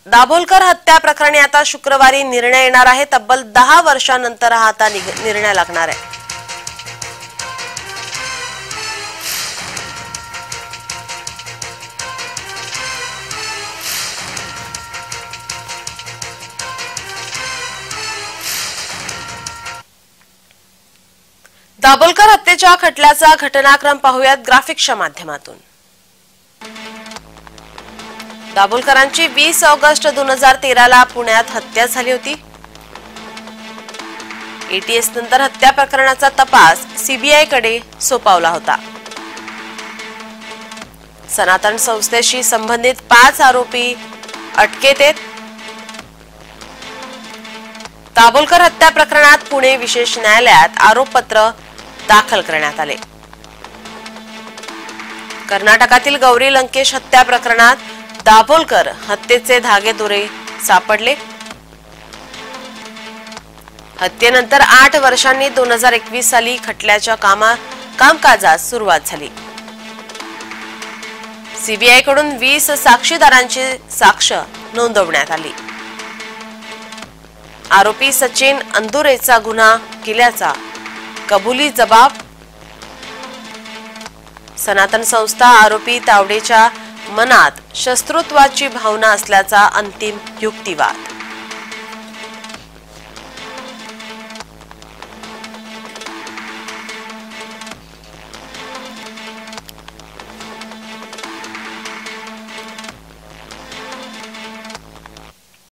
दाभोलकर हत्या प्रकरणी आता शुक्रवारी निर्णय येणार आहे। तब्बल 10 वर्षांनंतर हा आता निर्णय लागणार आहे। दाभोलकर हत्येच्या खटल्याचा घटनाक्रम पाहूयात ग्राफिक्सच्या माध्यमातून। दाभोलकरांची 20 ऑगस्ट 2013 पुण्यात हत्या झाली होती। एटीएस नंतर हत्या प्रकरणाचा तपास सीबीआय कडे सोपवला होता। सनातन संस्थेशी संबंधित 5 आरोपी अटकेत आहेत। दाभोलकर हत्या प्रकरणात पुणे विशेष न्यायालयात आरोपपत्र दाखल करण्यात आले। कर्नाटकातील गौरी लंकेश हत्या प्रकरणात दाभोलकर हत्येचे धागेदोरे सापडले। हत्येनंतर 8 वर्षांनी 2021 साली खटल्याच्या कामकाजास सुरुवात झाली। सीबीआय कडून 20 साक्षीदारांची साक्ष नोंदवण्यात आली। आरोपी सचिन अंदुरेचा गुन्हा केल्याचा कबुली जबाब। सनातन संस्था आरोपी तावडेच्या मनात शस्त्रुत्वाची भावना असल्याचा अंतिम युक्तिवाद।